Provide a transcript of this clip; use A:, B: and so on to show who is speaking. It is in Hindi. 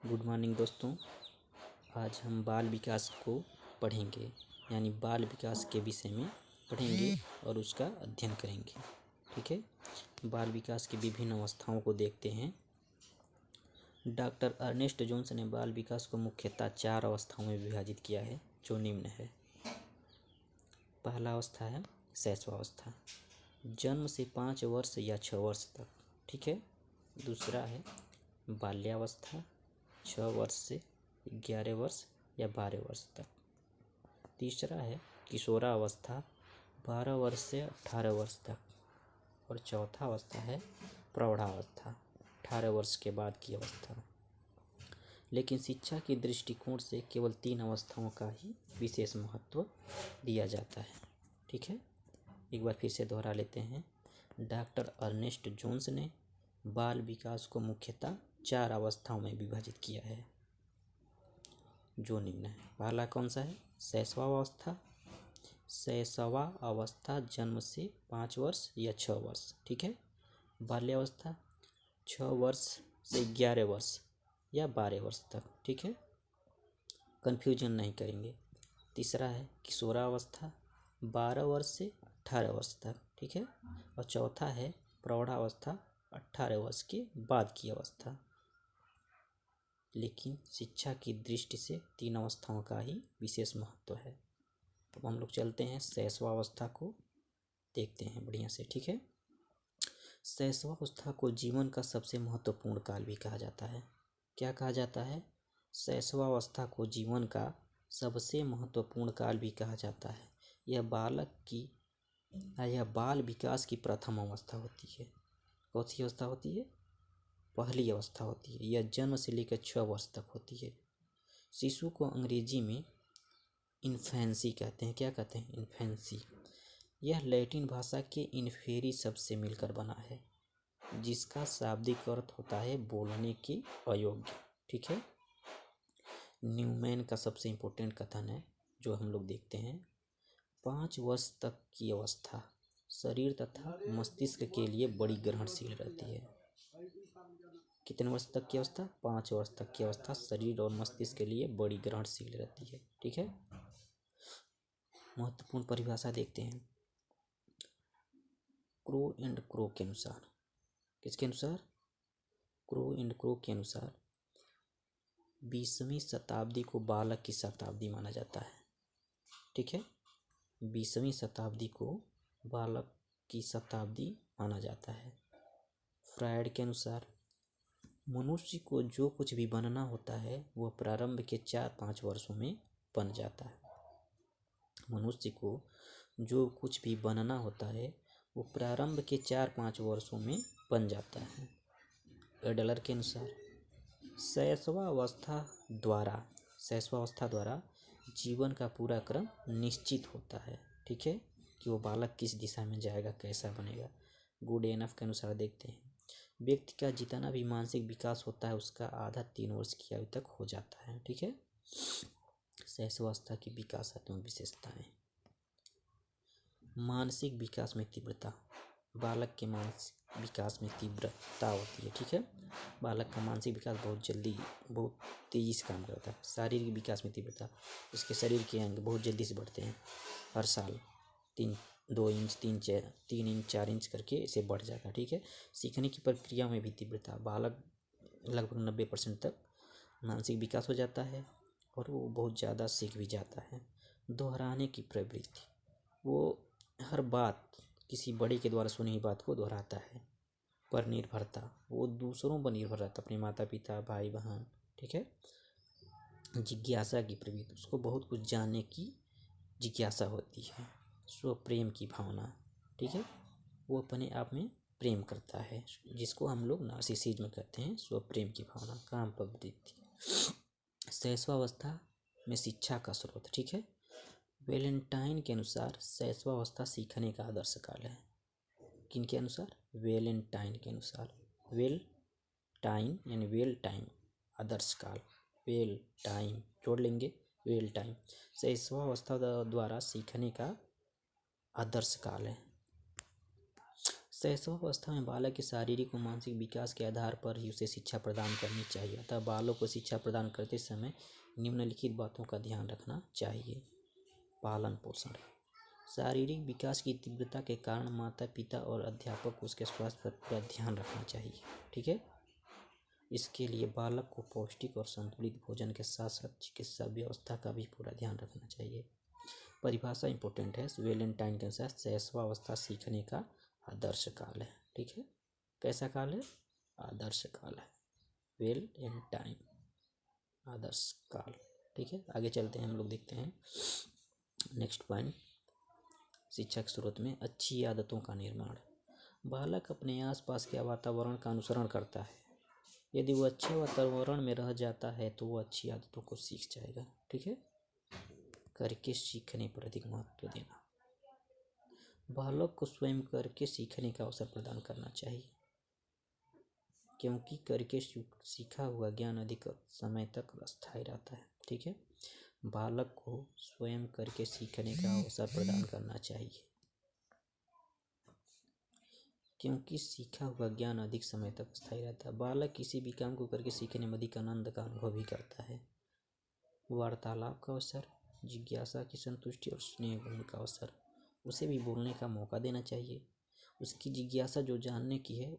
A: गुड मॉर्निंग दोस्तों। आज हम बाल विकास को पढ़ेंगे, यानी बाल विकास के विषय में पढ़ेंगे और उसका अध्ययन करेंगे। ठीक है, बाल विकास की विभिन्न अवस्थाओं को देखते हैं। डॉक्टर अर्नेस्ट जोन्स ने बाल विकास को मुख्यतः 4 अवस्थाओं में विभाजित किया है, जो निम्न है। पहला अवस्था है शैशवावस्था, जन्म से 5 वर्ष या 6 वर्ष तक। ठीक है। दूसरा है बाल्यावस्था, 6 वर्ष से 11 वर्ष या 12 वर्ष तक। तीसरा है किशोरावस्था, 12 वर्ष से 18 वर्ष तक। और चौथा अवस्था है प्रौढ़ावस्था, 18 वर्ष के बाद की अवस्था। लेकिन शिक्षा के दृष्टिकोण से केवल 3 अवस्थाओं का ही विशेष महत्व दिया जाता है। ठीक है, एक बार फिर से दोहरा लेते हैं। डॉक्टर अर्नेस्ट जोन्स ने बाल विकास को मुख्यतः 4 अवस्थाओं में विभाजित किया है, जो निम्न है। पहला कौन सा है? शैशवावस्था। शैशवावस्था जन्म से 5 वर्ष या 6 वर्ष। ठीक है। बाल्यावस्था 6 वर्ष से 11 वर्ष या 12 वर्ष तक। ठीक है, कन्फ्यूजन नहीं करेंगे। तीसरा है किशोरावस्था, 12 वर्ष से 18 वर्ष तक। ठीक है। और चौथा है प्रौढ़ावस्था, 18 वर्ष के बाद की अवस्था। लेकिन शिक्षा की दृष्टि से 3 अवस्थाओं का ही विशेष महत्व है। तो हम लोग चलते हैं शैशवावस्था को देखते हैं बढ़िया से। ठीक है। शैशवावस्था को जीवन का सबसे महत्वपूर्ण काल भी कहा जाता है। क्या कहा जाता है? शैशवावस्था को जीवन का सबसे महत्वपूर्ण काल भी कहा जाता है। यह बाल विकास की प्रथम अवस्था होती है। कौन सी अवस्था होती है? पहली अवस्था होती है। यह जन्म से लेकर 6 वर्ष तक होती है। शिशु को अंग्रेजी में इन्फेंसी कहते हैं। क्या कहते हैं? इन्फेंसी। यह लैटिन भाषा के इन्फेरी शब्द से मिलकर बना है, जिसका शाब्दिक अर्थ होता है बोलने के अयोग्य। ठीक है। न्यूमैन का सबसे इम्पोर्टेंट कथन है जो हम लोग देखते हैं। 5 वर्ष तक की अवस्था शरीर तथा मस्तिष्क के लिए बड़ी ग्रहणशील रहती है। कितने वर्ष तक की अवस्था? 5 वर्ष तक की अवस्था शरीर और मस्तिष्क के लिए बड़ी ग्रहणशील रहती है। ठीक है। महत्वपूर्ण परिभाषा देखते हैं क्रो एंड क्रो के अनुसार। किसके अनुसार? क्रो एंड क्रो के अनुसार 20वीं शताब्दी को बालक की शताब्दी माना जाता है। ठीक है। 20वीं शताब्दी को बालक की शताब्दी माना जाता है। फ्रायड के अनुसार मनुष्य को जो कुछ भी बनना होता है वह प्रारंभ के 4-5 वर्षों में बन जाता है। मनुष्य को जो कुछ भी बनना होता है वो प्रारंभ के 4-5 वर्षों में बन जाता है। एडलर के अनुसार शैशवावस्था द्वारा जीवन का पूरा क्रम निश्चित होता है। ठीक है, कि वो बालक किस दिशा में जाएगा, कैसा बनेगा। गुड एनफ के अनुसार देखते हैं व्यक्ति का जितना भी मानसिक विकास होता है उसका आधा 3 वर्ष की आयु तक हो जाता है। ठीक है। शैशवावस्था की विकासात्मक विशेषताएं। मानसिक विकास में तीव्रता, बालक के मानसिक विकास में तीव्रता होती है। ठीक है। बालक का मानसिक विकास बहुत तेजी से काम करता है। शारीरिक विकास में तीव्रता, उसके शरीर के अंग बहुत जल्दी से बढ़ते हैं। हर साल 2 इंच 3 इंच 4 इंच करके इसे बढ़ जाता है। ठीक है। सीखने की प्रक्रिया में भी तीव्रता, बालक लगभग 90% तक मानसिक विकास हो जाता है और वो बहुत ज़्यादा सीख भी जाता है। दोहराने की प्रवृत्ति, वो हर बात किसी बड़े के द्वारा सुनी हुई बात को दोहराता है। पर निर्भरता, वो दूसरों पर निर्भर रहता है, अपने माता पिता भाई बहन। ठीक है। जिज्ञासा की प्रवृत्ति, उसको बहुत कुछ जानने की जिज्ञासा होती है। स्व प्रेम की भावना। ठीक है, वो अपने आप में प्रेम करता है, जिसको हम लोग नार्सिसिज्म कहते हैं। स्व प्रेम की भावना, काम प्रवृत्ति। शैशवावस्था में शिक्षा का स्रोत। ठीक है। वेलेंटाइन के अनुसार शैशवावस्था सीखने का आदर्श काल है। किन के अनुसार? वेलेंटाइन के अनुसार। वेल टाइम आदर्श काल। वेल टाइम जोड़ लेंगे, वेल टाइम। शैशवावस्था द्वारा सीखने का आदर्श काल है। शैशवावस्था में बालक के शारीरिक व मानसिक विकास के आधार पर ही उसे शिक्षा प्रदान करनी चाहिए। अतः बालक को शिक्षा प्रदान करते समय निम्नलिखित बातों का ध्यान रखना चाहिए। पालन पोषण। शारीरिक विकास की तीव्रता के कारण माता पिता और अध्यापक को उसके स्वास्थ्य पर पूरा ध्यान रखना चाहिए। ठीक है, इसके लिए बालक को पौष्टिक और संतुलित भोजन के साथ साथ चिकित्सा व्यवस्था का भी पूरा ध्यान रखना चाहिए। परिभाषा इंपॉर्टेंट है। वेलेंटाइन के अनुसार शैशवावस्था सीखने का आदर्श काल है। ठीक है, कैसा काल है? आदर्श काल है। वेलेंटाइन आदर्श काल। ठीक है, आगे चलते हैं, हम लोग देखते हैं नेक्स्ट पॉइंट। शिक्षा के स्रोत में अच्छी आदतों का निर्माण। बालक अपने आसपास के वातावरण का अनुसरण करता है। यदि वो अच्छे वातावरण में रह जाता है तो वो अच्छी आदतों को सीख जाएगा। ठीक है, करके सीखने पर अधिक महत्व देना। बालक को स्वयं करके सीखने का अवसर प्रदान करना चाहिए, क्योंकि करके सीखा हुआ ज्ञान अधिक समय तक स्थायी रहता है। ठीक है, बालक को स्वयं करके सीखने का अवसर प्रदान करना चाहिए, क्योंकि सीखा हुआ ज्ञान अधिक समय तक स्थायी रहता है। बालक किसी भी काम को करके सीखने में अधिक आनंद का अनुभव भी करता है। वार्तालाप का अवसर, जिज्ञासा की संतुष्टि और स्नेह गुण का अवसर। उसे भी बोलने का मौका देना चाहिए। उसकी जिज्ञासा जो जानने की है